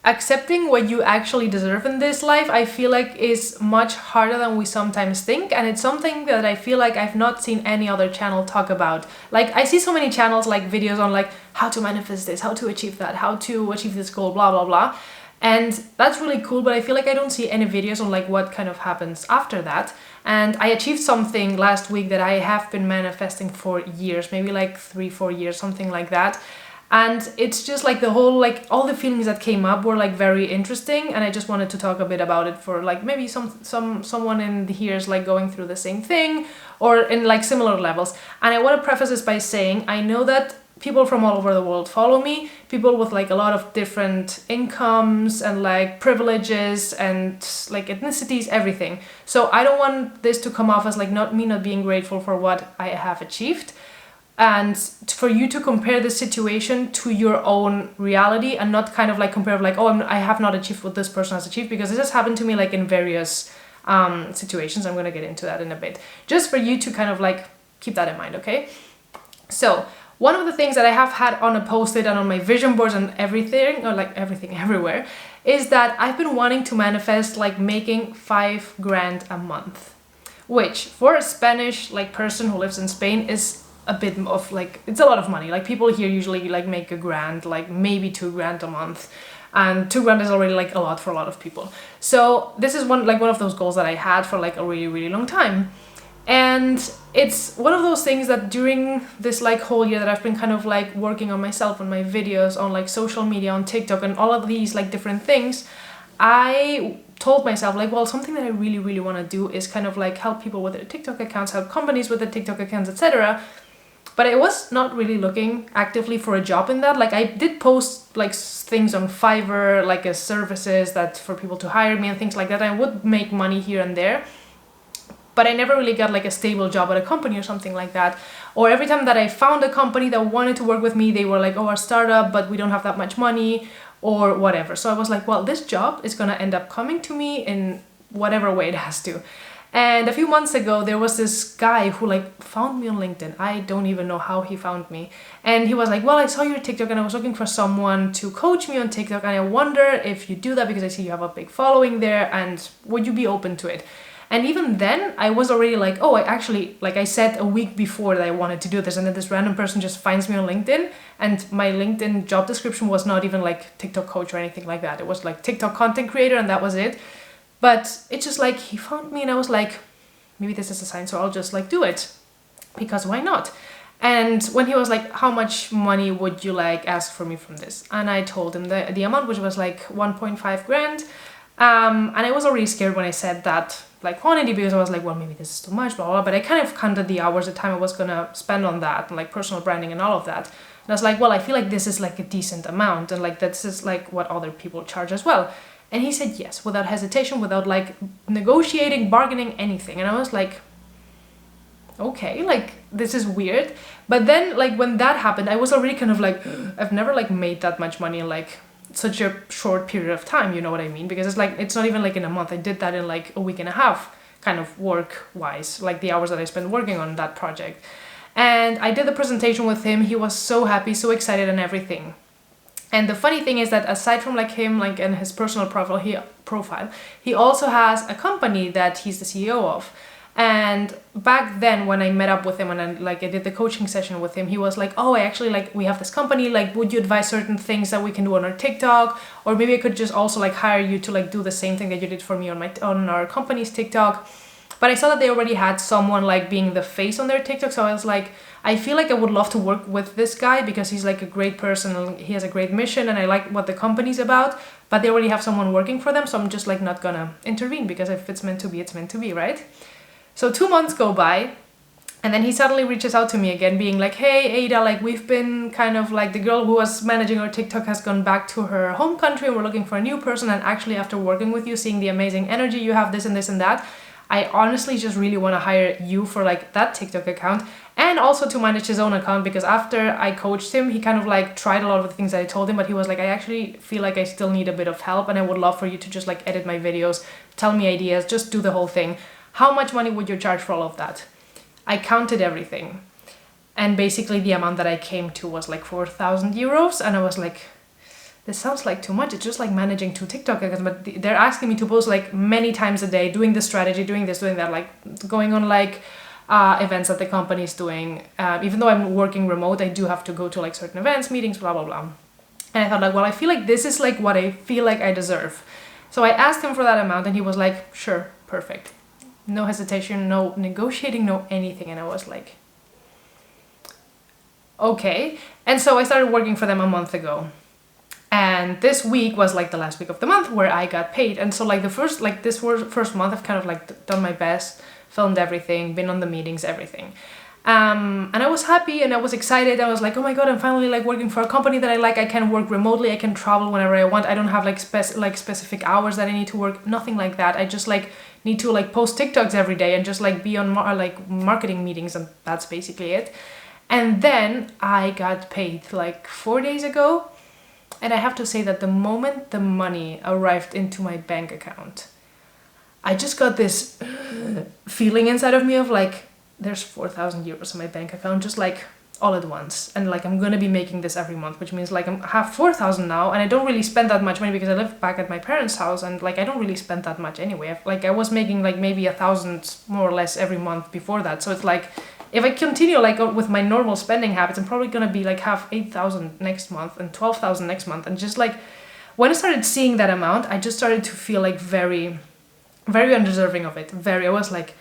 accepting what you actually deserve in this life, I feel like is much harder than we sometimes think, and it's something that I feel like I've not seen any other channel talk about. Like, I see so many channels, like videos on like how to manifest this, how to achieve that, how to achieve this goal, blah blah blah, and that's really cool, but I feel like I don't see any videos on like what kind of happens after that. And I achieved something last week that I have been manifesting for years, maybe like 3-4 years, something like that. And it's just like the whole, like all the feelings that came up were like very interesting, and I just wanted to talk a bit about it for like maybe someone in here is like going through the same thing or in like similar levels. And I want to preface this by saying I know that people from all over the world follow me, people with like a lot of different incomes and like privileges and like ethnicities, everything. So I don't want this to come off as like not being grateful for what I have achieved, and for you to compare the situation to your own reality and not kind of like compare like, oh, I have not achieved what this person has achieved, because this has happened to me like in various situations. I'm going to get into that in a bit, just for you to kind of like keep that in mind, okay? So one of the things that I have had on a post-it and on my vision boards and everything, or like everything everywhere, is that I've been wanting to manifest like making 5 grand a month, which for a Spanish like person who lives in Spain is a bit of like, it's a lot of money. Like people here usually like make $1,000, like maybe $2,000 a month, and $2,000 is already like a lot for a lot of people. So this is one of those goals that I had for like a really, really long time. And it's one of those things that during this like whole year that I've been kind of like working on myself, on my videos, on like social media, on TikTok, and all of these like different things, I told myself like, well, something that I really, really want to do is kind of like help people with their TikTok accounts, help companies with their TikTok accounts, etc. But I was not really looking actively for a job in that. Like I did post like things on Fiverr, like as services that for people to hire me and things like that. I would make money here and there, but I never really got like a stable job at a company or something like that. Or every time that I found a company that wanted to work with me, they were like, oh, our startup, but we don't have that much money or whatever. So I was like, well, this job is going to end up coming to me in whatever way it has to. And a few months ago, there was this guy who like found me on LinkedIn. I don't even know how he found me. And he was like, well, I saw your TikTok and I was looking for someone to coach me on TikTok. And I wonder if you do that because I see you have a big following there, and would you be open to it? And even then I was already like, oh, I actually, like I said a week before that I wanted to do this. And then this random person just finds me on LinkedIn, and my LinkedIn job description was not even like TikTok coach or anything like that. It was like TikTok content creator, and that was it. But it's just like he found me, and I was like, maybe this is a sign, so I'll just like do it, because why not? And when he was like, how much money would you like ask for me from this? And I told him the amount, which was like 1.5 grand. And I was already scared when I said that like quantity, because I was like, well, maybe this is too much, blah, blah, blah. But I kind of counted the hours, the time I was gonna spend on that, and like personal branding and all of that. And I was like, well, I feel like this is like a decent amount, and like this is like what other people charge as well. And he said yes, without hesitation, without like negotiating, bargaining, anything. And I was like, okay, like this is weird. But then like when that happened, I was already kind of like, I've never like made that much money in like such a short period of time, you know what I mean? Because it's like, it's not even like in a month. I did that in like a week and a half, kind of work wise, like the hours that I spent working on that project. And I did the presentation with him. He was so happy, so excited and everything. And the funny thing is that aside from like him, like in his personal profile, he also has a company that he's the CEO of. And back then when I met up with him and I did the coaching session with him, he was like, oh, I actually like, we have this company, like, would you advise certain things that we can do on our TikTok? Or maybe I could just also like hire you to like do the same thing that you did for me on our company's TikTok. But I saw that they already had someone like being the face on their TikTok. So I was like, I feel like I would love to work with this guy because he's like a great person and he has a great mission and I like what the company's about, but they already have someone working for them. So I'm just like not gonna intervene, because if it's meant to be, it's meant to be, right? So 2 months go by, and then he suddenly reaches out to me again being like, hey Ada, like we've been kind of like, the girl who was managing our TikTok has gone back to her home country and we're looking for a new person, and actually after working with you, seeing the amazing energy you have, this and this and that, I honestly just really want to hire you for like that TikTok account and also to manage his own account, because after I coached him, he kind of like tried a lot of the things that I told him, but he was like, I actually feel like I still need a bit of help and I would love for you to just like edit my videos, tell me ideas, just do the whole thing. How much money would you charge for all of that? I counted everything. And basically the amount that I came to was like 4,000 euros. And I was like, this sounds like too much. It's just like managing 2 TikTok accounts, but they're asking me to post like many times a day, doing this strategy, doing this, doing that, like going on like events that the company is doing. Even though I'm working remote, I do have to go to like certain events, meetings, blah, blah, blah. And I thought like, well, I feel like this is like what I feel like I deserve. So I asked him for that amount and he was like, sure, perfect. No hesitation, no negotiating, no anything. And I was like, okay. And so I started working for them a month ago. And this week was like the last week of the month where I got paid. And so like this first month, I've kind of like done my best, filmed everything, been on the meetings, everything. And I was happy and I was excited. I was like, oh my God, I'm finally like working for a company that I like. I can work remotely. I can travel whenever I want. I don't have like specific hours that I need to work. Nothing like that. I just like need to like post TikToks every day and just like be on like marketing meetings, and that's basically it. And then I got paid like 4 days ago. And I have to say that the moment the money arrived into my bank account, I just got this feeling inside of me of like, there's 4,000 euros in my bank account, just like all at once. And like, I'm gonna be making this every month, which means like I have 4,000 now, and I don't really spend that much money because I live back at my parents' house, and like I don't really spend that much anyway. Like I was making like maybe 1,000 more or less every month before that. So it's like, if I continue like with my normal spending habits, I'm probably gonna be like have 8,000 next month and 12,000 next month. And just like, when I started seeing that amount, I just started to feel like very, very undeserving of it. I was like,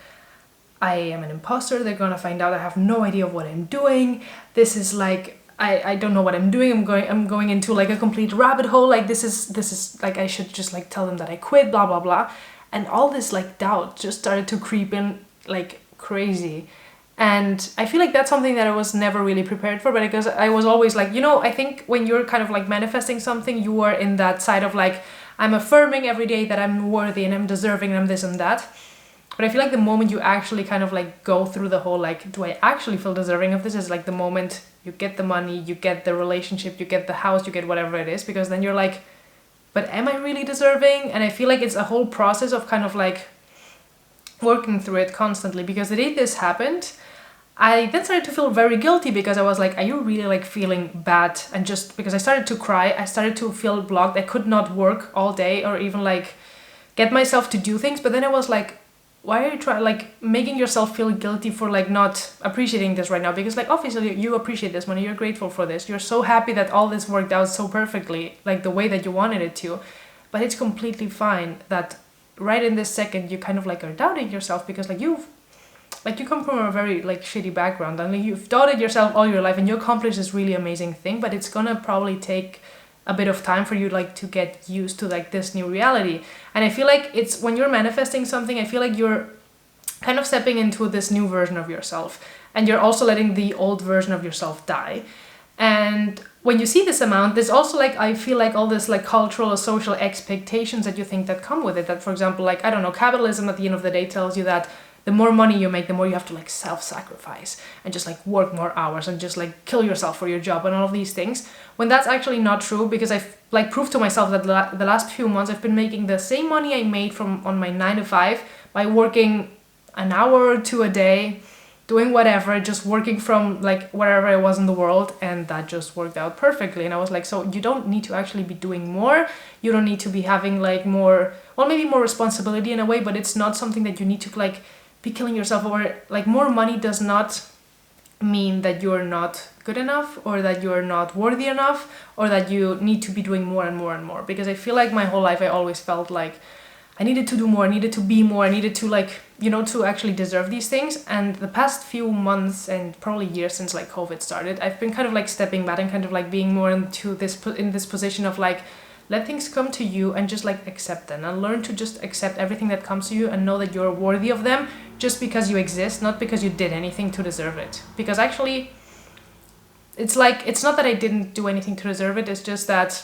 I am an imposter. They're gonna find out I have no idea of what I'm doing. This is like, I don't know what I'm doing. I'm going into like a complete rabbit hole. Like this is like, I should just like tell them that I quit, blah, blah, blah. And all this like doubt just started to creep in like crazy. And I feel like that's something that I was never really prepared for, but because I was always like, I think when you're kind of like manifesting something, you are in that side of like, I'm affirming every day that I'm worthy and I'm deserving and I'm this and that. But I feel like the moment you actually kind of like go through the whole like, do I actually feel deserving of this, is like the moment you get the money, you get the relationship, you get the house, you get whatever it is, because then you're like, but am I really deserving? And I feel like it's a whole process of kind of like working through it constantly, because the day this happened, I then started to feel very guilty because I was like, are you really like feeling bad? And just because I started to cry, I started to feel blocked. I could not work all day or even like get myself to do things. But then I was like, why are you trying like making yourself feel guilty for like not appreciating this right now? Because like obviously you appreciate this money, you're grateful for this. You're so happy that all this worked out so perfectly, like the way that you wanted it to. But it's completely fine that right in this second you kind of like are doubting yourself because like you come from a very like shitty background and like, you've doubted yourself all your life and you accomplished this really amazing thing, but it's gonna probably take a bit of time for you like to get used to like this new reality. And I feel like it's when you're manifesting something, I feel like you're kind of stepping into this new version of yourself, and you're also letting the old version of yourself die. And when you see this amount, there's also like, I feel like all this like cultural or social expectations that you think that come with it, that for example, like, I don't know, capitalism at the end of the day tells you that the more money you make, the more you have to like self-sacrifice and just like work more hours and just like kill yourself for your job and all of these things, when that's actually not true. Because I've like proved to myself that the last few months I've been making the same money I made from on my 9 to 5 by working an hour or two a day, doing whatever, just working from like wherever I was in the world, and that just worked out perfectly. And I was like, so you don't need to actually be doing more, you don't need to be having like more, well, maybe more responsibility in a way, but it's not something that you need to like be killing yourself over. Like more money does not mean that you're not good enough or that you're not worthy enough or that you need to be doing more and more and more. Because I feel like my whole life I always felt like I needed to do more, I needed to be more, I needed to like, to actually deserve these things. And the past few months and probably years since like COVID started, I've been kind of like stepping back and kind of like being more into in this position of like, let things come to you and just like accept them and learn to just accept everything that comes to you and know that you're worthy of them just because you exist, not because you did anything to deserve it. Because actually, it's like, it's not that I didn't do anything to deserve it, it's just that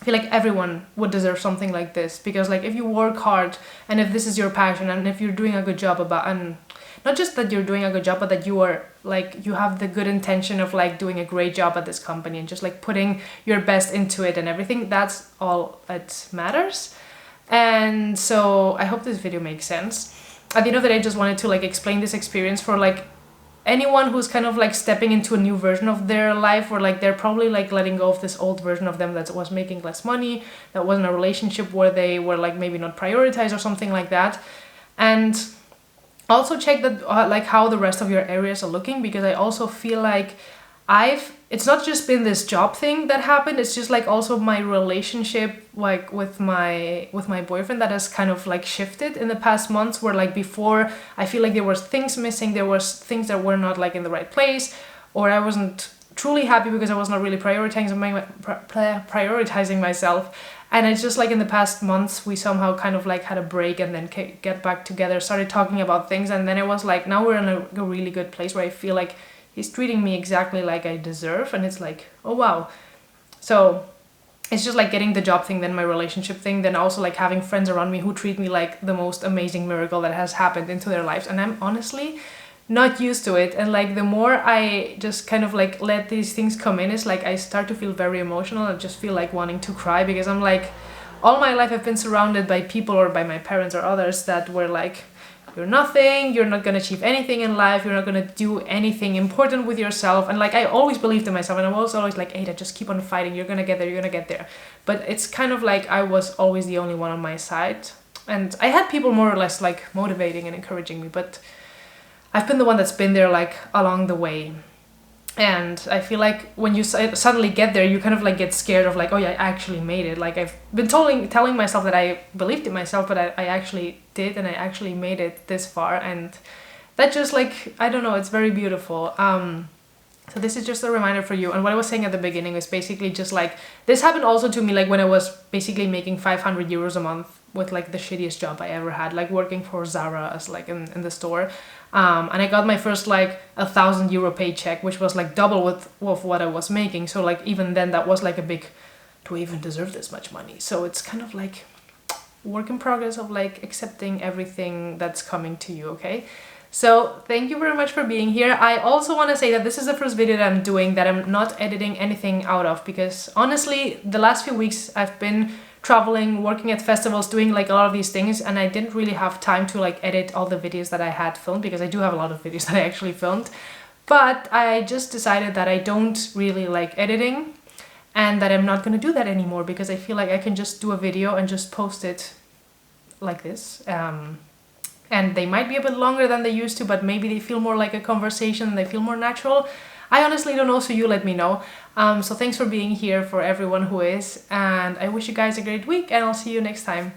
I feel like everyone would deserve something like this. Because like if you work hard and if this is your passion and if you're doing a good job and not just that you're doing a good job, but that you are like, you have the good intention of like doing a great job at this company and just like putting your best into it and everything, that's all that matters. And so I hope this video makes sense. At the end of the day, I just wanted to like explain this experience for like anyone who's kind of like stepping into a new version of their life, or like they're probably like letting go of this old version of them that was making less money, that was in a relationship where they were like maybe not prioritized or something like that. And also check that like how the rest of your areas are looking, because I also feel like it's not just been this job thing that happened, it's just like also my relationship like with my boyfriend that has kind of like shifted in the past months, where like before I feel like there was things missing, there was things that were not like in the right place, or I wasn't truly happy because I was not really prioritizing myself. And it's just like in the past months we somehow kind of like had a break and then get back together, started talking about things, and then it was like now we're in a really good place where I feel like he's treating me exactly like I deserve, and it's like, oh wow. So it's just like getting the job thing, then my relationship thing, then also like having friends around me who treat me like the most amazing miracle that has happened into their lives, and I'm honestly not used to it. And like the more I just kind of like let these things come in, it's like I start to feel very emotional. I just feel like wanting to cry, because I'm like, all my life I've been surrounded by people, or by my parents or others, that were like, you're nothing, you're not gonna achieve anything in life, you're not gonna do anything important with yourself. And like I always believed in myself, and I was always like, Ada, just keep on fighting, you're gonna get there, you're gonna get there. But it's kind of like I was always the only one on my side, and I had people more or less like motivating and encouraging me, but I've been the one that's been there like along the way. And I feel like when you suddenly get there, you kind of like get scared of like, oh yeah, I actually made it. Like I've been telling myself that I believed in myself, but I actually did, and I actually made it this far. And that just like, I don't know, it's very beautiful. So this is just a reminder for you. And what I was saying at the beginning was basically just like, this happened also to me like when I was basically making 500 euros a month with like the shittiest job I ever had, like working for Zara as like in the store. And I got my first like 1,000 euro paycheck, which was like double with what I was making. So like even then that was like a big, do I even deserve this much money? So it's kind of like work in progress of like accepting everything that's coming to you, okay? So thank you very much for being here. I also want to say that this is the first video that I'm doing that I'm not editing anything out of, because honestly the last few weeks I've been traveling, working at festivals, doing like a lot of these things, and I didn't really have time to like edit all the videos that I had filmed, because I do have a lot of videos that I actually filmed. But I just decided that I don't really like editing, and that I'm not gonna do that anymore, because I feel like I can just do a video and just post it like this. And they might be a bit longer than they used to, but maybe they feel more like a conversation, they feel more natural. I honestly don't know, so you let me know. So thanks for being here for everyone who is, and I wish you guys a great week, and I'll see you next time.